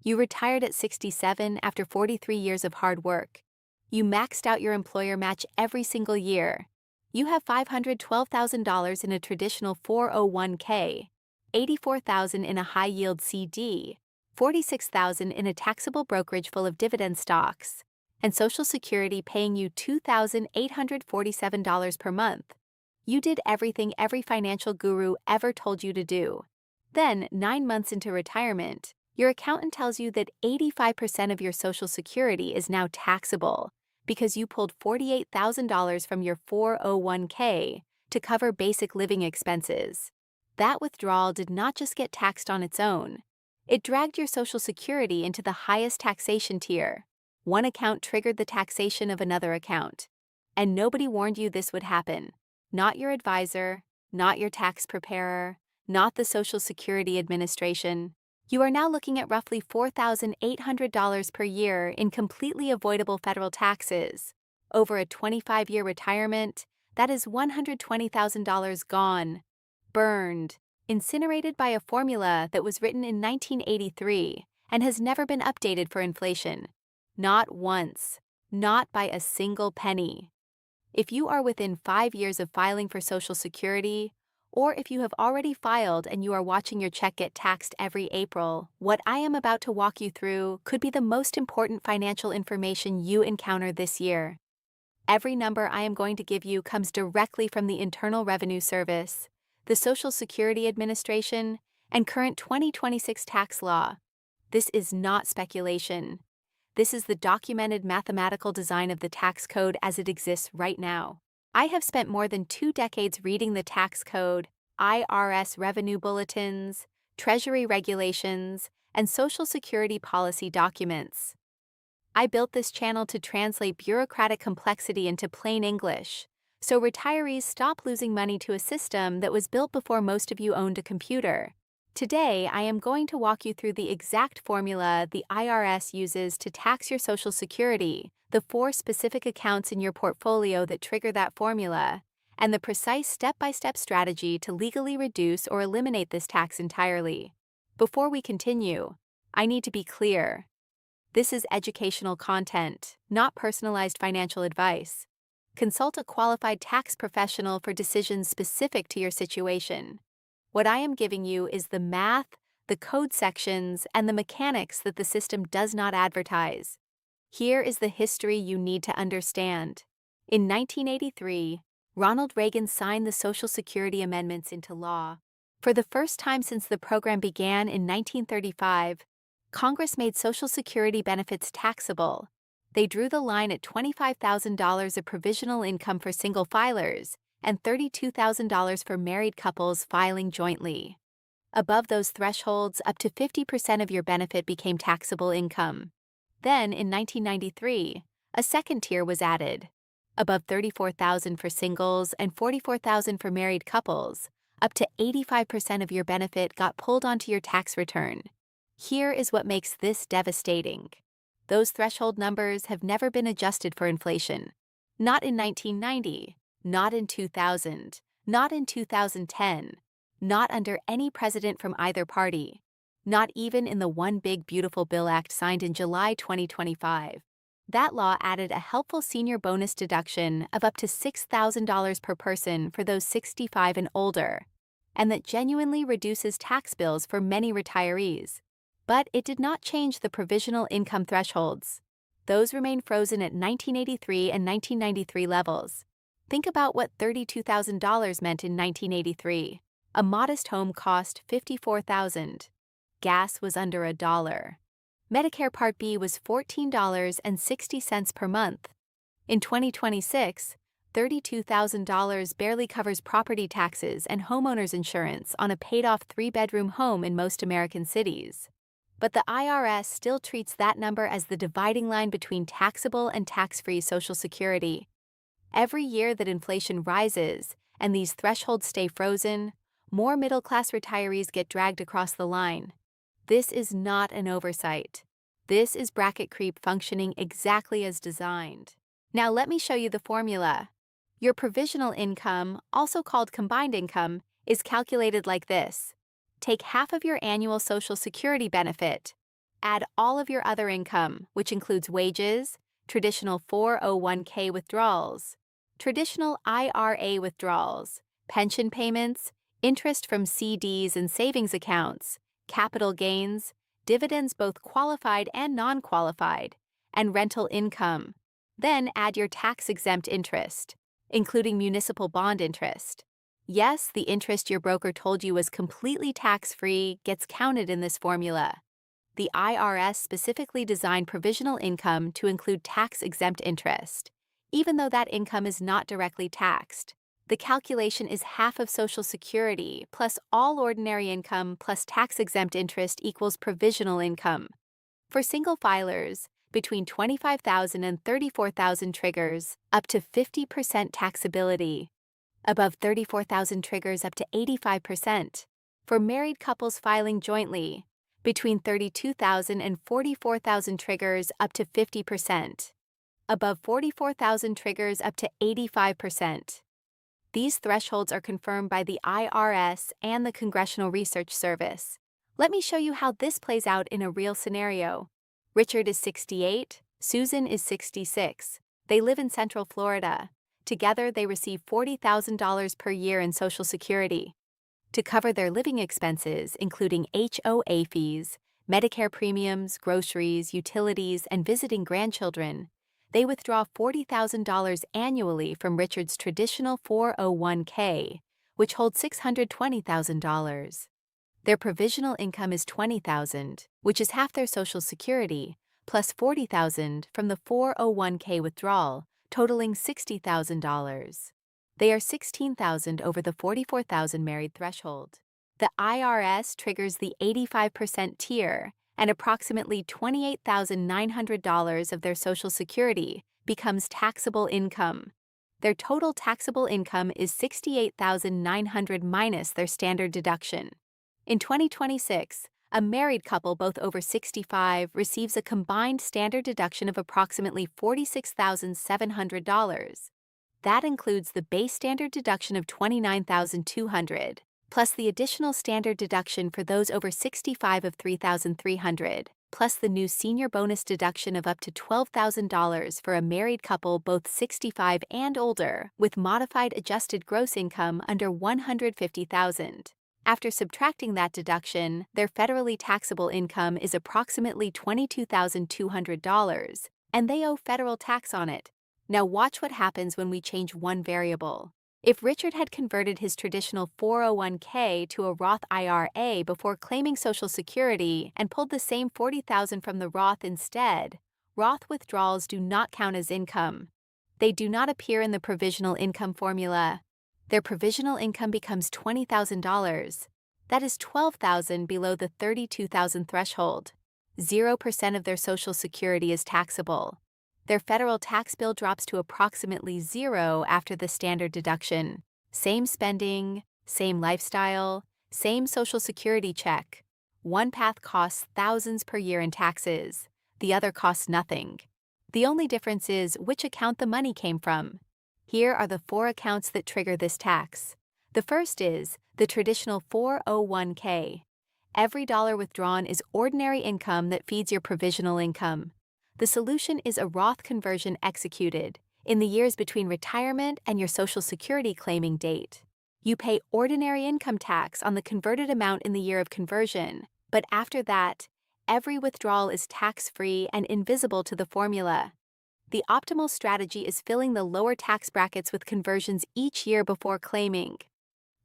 You retired at 67 after 43 years of hard work. You maxed out your employer match every single year. You have $512,000 in a traditional 401k, $84,000 in a high-yield CD, $46,000 in a taxable brokerage full of dividend stocks, and Social Security paying you $2,847 per month. You did everything every financial guru ever told you to do. Then, 9 months into retirement, your accountant tells you that 85% of your Social Security is now taxable because you pulled $48,000 from your 401k to cover basic living expenses. That withdrawal did not just get taxed on its own. It dragged your Social Security into the highest taxation tier. One account triggered the taxation of another account. And nobody warned you this would happen. Not your advisor, not your tax preparer, not the Social Security Administration. You are now looking at roughly $4,800 per year in completely avoidable federal taxes. Over a 25-year retirement, that is $120,000 gone, burned, incinerated by a formula that was written in 1983 and has never been updated for inflation. Not once, not by a single penny. If you are within 5 years of filing for Social Security, or if you have already filed and you are watching your check get taxed every April, what I am about to walk you through could be the most important financial information you encounter this year. Every number I am going to give you comes directly from the Internal Revenue Service, the Social Security Administration, and current 2026 tax law. This is not speculation. This is the documented mathematical design of the tax code as it exists right now. I have spent more than 2 decades reading the tax code, IRS revenue bulletins, Treasury regulations, and Social Security policy documents. I built this channel to translate bureaucratic complexity into plain English, so retirees stop losing money to a system that was built before most of you owned a computer. Today, I am going to walk you through the exact formula the IRS uses to tax your Social Security, the 4 specific accounts in your portfolio that trigger that formula, and the precise step-by-step strategy to legally reduce or eliminate this tax entirely. Before we continue, I need to be clear. This is educational content, not personalized financial advice. Consult a qualified tax professional for decisions specific to your situation. What I am giving you is the math, the code sections, and the mechanics that the system does not advertise. Here is the history you need to understand. In 1983, Ronald Reagan signed the Social Security Amendments into law. For the first time since the program began in 1935, Congress made Social Security benefits taxable. They drew the line at $25,000 of provisional income for single filers and $32,000 for married couples filing jointly. Above those thresholds, up to 50% of your benefit became taxable income. Then, in 1993, a second tier was added. Above $34,000 for singles and $44,000 for married couples, up to 85% of your benefit got pulled onto your tax return. Here is what makes this devastating. Those threshold numbers have never been adjusted for inflation. Not in 1990. Not in 2000, not in 2010, not under any president from either party, not even in the One Big Beautiful Bill Act signed in July 2025. That law added a helpful senior bonus deduction of up to $6,000 per person for those 65 and older, and that genuinely reduces tax bills for many retirees. But it did not change the provisional income thresholds. Those remain frozen at 1983 and 1993 levels. Think about what $32,000 meant in 1983. A modest home cost $54,000. Gas was under $1. Medicare Part B was $14.60 per month. In 2026, $32,000 barely covers property taxes and homeowners insurance on a paid-off 3-bedroom home in most American cities. But the IRS still treats that number as the dividing line between taxable and tax-free Social Security. Every year that inflation rises and these thresholds stay frozen, more middle-class retirees get dragged across the line. This is not an oversight. This is bracket creep functioning exactly as designed. Now let me show you the formula. Your provisional income, also called combined income, is calculated like this. Take half of your annual Social Security benefit, add all of your other income, which includes wages, traditional 401k withdrawals, traditional IRA withdrawals, pension payments, interest from CDs and savings accounts, capital gains, dividends both qualified and non-qualified, and rental income. Then add your tax-exempt interest, including municipal bond interest. Yes, the interest your broker told you was completely tax-free gets counted in this formula. The IRS specifically designed provisional income to include tax-exempt interest, even though that income is not directly taxed. The calculation is half of Social Security plus all ordinary income plus tax-exempt interest equals provisional income. For single filers, between $25,000 and $34,000 triggers up to 50% taxability. Above $34,000 triggers up to 85%. For married couples filing jointly, between $32,000 and $44,000 triggers up to 50%. Above $44,000 triggers up to 85%. These thresholds are confirmed by the IRS and the Congressional Research Service. Let me show you how this plays out in a real scenario. Richard is 68, Susan is 66. They live in Central Florida. Together, they receive $40,000 per year in Social Security. To cover their living expenses, including HOA fees, Medicare premiums, groceries, utilities, and visiting grandchildren, they withdraw $40,000 annually from Richard's traditional 401k, which holds $620,000. Their provisional income is $20,000, which is half their Social Security, plus $40,000 from the 401k withdrawal, totaling $60,000. They are $16,000 over the $44,000 married threshold. The IRS triggers the 85% tier, and approximately $28,900 of their Social Security becomes taxable income. Their total taxable income is $68,900 minus their standard deduction. In 2026, a married couple both over 65 receives a combined standard deduction of approximately $46,700. That includes the base standard deduction of $29,200, plus the additional standard deduction for those over 65 of $3,300, plus the new senior bonus deduction of up to $12,000 for a married couple both 65 and older with modified adjusted gross income under $150,000. After subtracting that deduction, their federally taxable income is approximately $22,200, and they owe federal tax on it. Now watch what happens when we change one variable. If Richard had converted his traditional 401k to a Roth IRA before claiming Social Security and pulled the same $40,000 from the Roth instead, Roth withdrawals do not count as income. They do not appear in the provisional income formula. Their provisional income becomes $20,000. That is $12,000 below the $32,000 threshold. 0% of their Social Security is taxable. Their federal tax bill drops to approximately zero after the standard deduction. Same spending, same lifestyle, same Social Security check. One path costs thousands per year in taxes. The other costs nothing. The only difference is which account the money came from. Here are the 4 accounts that trigger this tax. The first is the traditional 401k. Every dollar withdrawn is ordinary income that feeds your provisional income. The solution is a Roth conversion executed in the years between retirement and your Social Security claiming date. You pay ordinary income tax on the converted amount in the year of conversion, but after that, every withdrawal is tax-free and invisible to the formula. The optimal strategy is filling the lower tax brackets with conversions each year before claiming.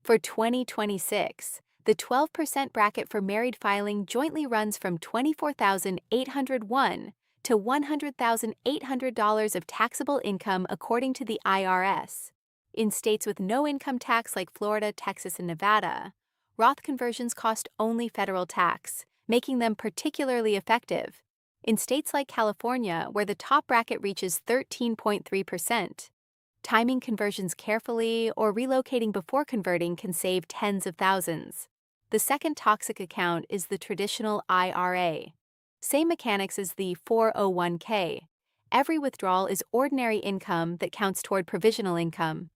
For 2026, the 12% bracket for married filing jointly runs from $24,801 to $100,800 of taxable income according to the IRS. In states with no income tax like Florida, Texas, and Nevada, Roth conversions cost only federal tax, making them particularly effective. In states like California, where the top bracket reaches 13.3%, timing conversions carefully or relocating before converting can save tens of thousands. The second toxic account is the traditional IRA. Same mechanics as the 401k. Every withdrawal is ordinary income that counts toward provisional income.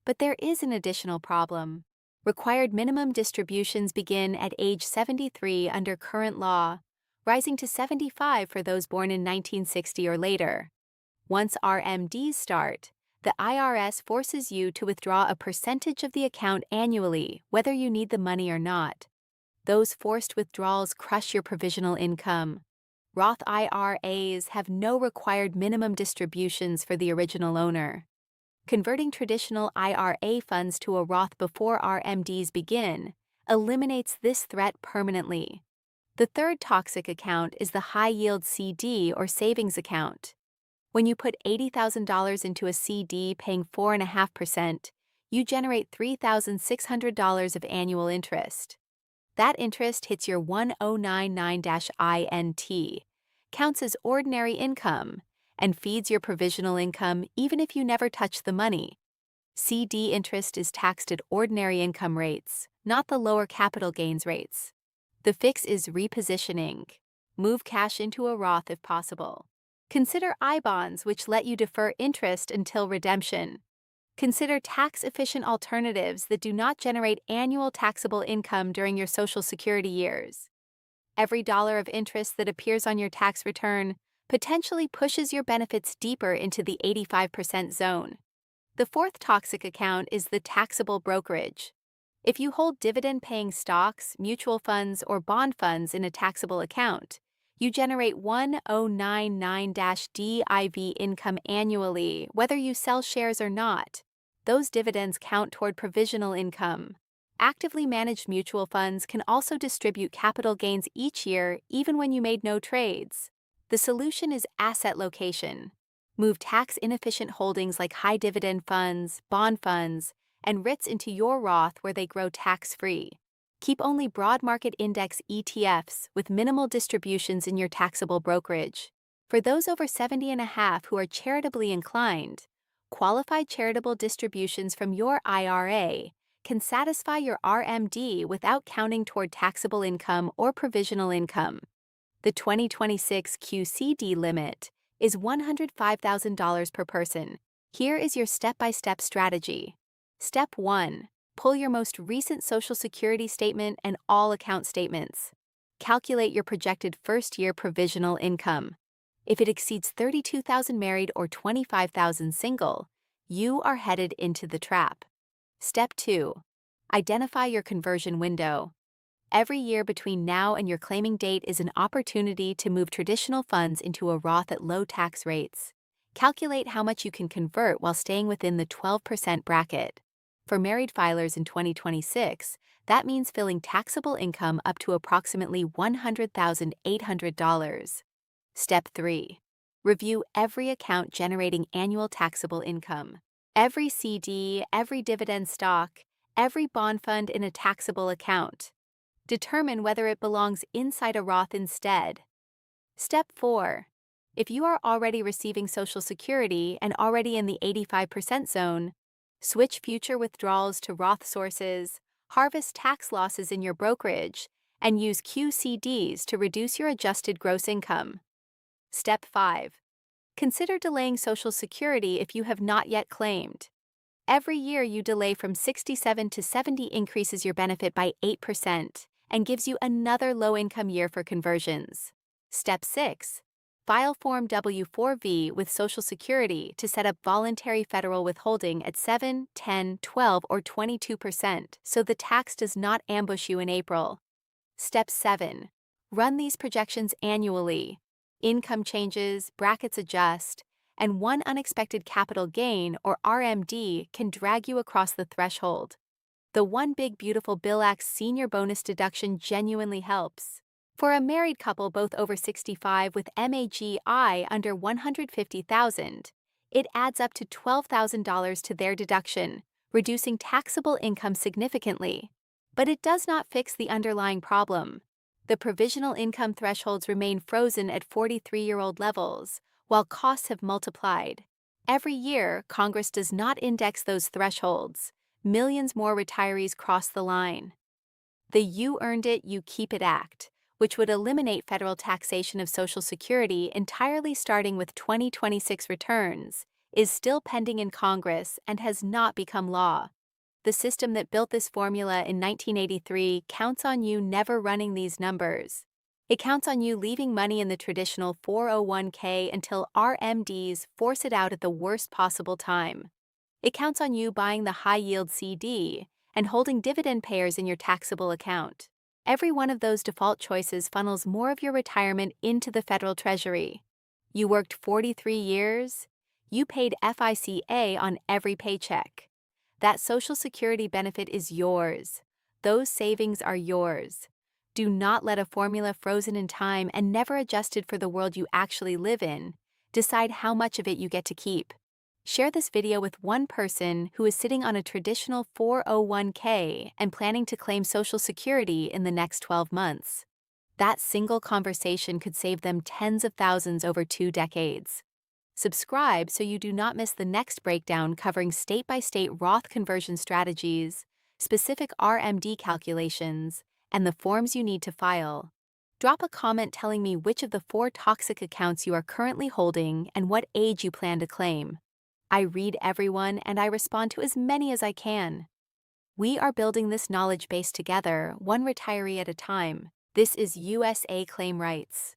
But there is an additional problem. Required minimum distributions begin at age 73 under current law. rising to 75 for those born in 1960 or later. Once RMDs start, the IRS forces you to withdraw a percentage of the account annually, whether you need the money or not. Those forced withdrawals crush your provisional income. Roth IRAs have no required minimum distributions for the original owner. Converting traditional IRA funds to a Roth before RMDs begin eliminates this threat permanently. The third toxic account is the high-yield CD or savings account. When you put $80,000 into a CD paying 4.5%, you generate $3,600 of annual interest. That interest hits your 1099-INT, counts as ordinary income, and feeds your provisional income even if you never touch the money. CD interest is taxed at ordinary income rates, not the lower capital gains rates. The fix is repositioning. Move cash into a Roth if possible. Consider I-bonds, which let you defer interest until redemption. Consider tax-efficient alternatives that do not generate annual taxable income during your Social Security years. Every dollar of interest that appears on your tax return potentially pushes your benefits deeper into the 85% zone. The fourth toxic account is the taxable brokerage. If you hold dividend-paying stocks, mutual funds, or bond funds in a taxable account, you generate 1099-DIV income annually, whether you sell shares or not. Those dividends count toward provisional income. Actively managed mutual funds can also distribute capital gains each year, even when you made no trades. The solution is asset location. Move tax-inefficient holdings like high-dividend funds, bond funds, and REITs into your Roth where they grow tax-free. Keep only broad market index ETFs with minimal distributions in your taxable brokerage. For those over 70 and a half who are charitably inclined, qualified charitable distributions from your IRA can satisfy your RMD without counting toward taxable income or provisional income. The 2026 QCD limit is $105,000 per person. Here is your step-by-step strategy. Step 1. Pull your most recent Social Security statement and all account statements. Calculate your projected first-year provisional income. If it exceeds $32,000 married or $25,000 single, you are headed into the trap. Step 2. Identify your conversion window. Every year between now and your claiming date is an opportunity to move traditional funds into a Roth at low tax rates. Calculate how much you can convert while staying within the 12% bracket. For married filers in 2026, that means filling taxable income up to approximately $100,800. Step 3. Review every account generating annual taxable income. Every CD, every dividend stock, every bond fund in a taxable account. Determine whether it belongs inside a Roth instead. Step 4. If you are already receiving Social Security and already in the 85% zone, switch future withdrawals to Roth sources, harvest tax losses in your brokerage, and use QCDs to reduce your adjusted gross income. Step 5. Consider delaying Social Security if you have not yet claimed. Every year you delay from 67 to 70 increases your benefit by 8% and gives you another low-income year for conversions. Step 6. File Form W-4V with Social Security to set up voluntary federal withholding at 7, 10, 12, or 22% so the tax does not ambush you in April. Step 7. Run these projections annually. Income changes, brackets adjust, and one unexpected capital gain, or RMD, can drag you across the threshold. The One Big Beautiful Bill Act's senior bonus deduction genuinely helps. For a married couple both over 65 with MAGI under $150,000, it adds up to $12,000 to their deduction, reducing taxable income significantly. But it does not fix the underlying problem. The provisional income thresholds remain frozen at 43-year-old levels, while costs have multiplied. Every year, Congress does not index those thresholds. Millions more retirees cross the line. The You Earned It, You Keep It Act, which would eliminate federal taxation of Social Security entirely starting with 2026 returns, is still pending in Congress and has not become law. The system that built this formula in 1983 counts on you never running these numbers. It counts on you leaving money in the traditional 401k until RMDs force it out at the worst possible time. It counts on you buying the high-yield CD and holding dividend payers in your taxable account. Every one of those default choices funnels more of your retirement into the federal treasury. You worked 43 years. You paid FICA on every paycheck. That Social Security benefit is yours. Those savings are yours. Do not let a formula frozen in time and never adjusted for the world you actually live in decide how much of it you get to keep. Share this video with one person who is sitting on a traditional 401k and planning to claim Social Security in the next 12 months. That single conversation could save them tens of thousands over 2 decades. Subscribe so you do not miss the next breakdown covering state-by-state Roth conversion strategies, specific RMD calculations, and the forms you need to file. Drop a comment telling me which of the 4 toxic accounts you are currently holding and what age you plan to claim. I read everyone and I respond to as many as I can. We are building this knowledge base together, one retiree at a time. This is USA Claim Rights.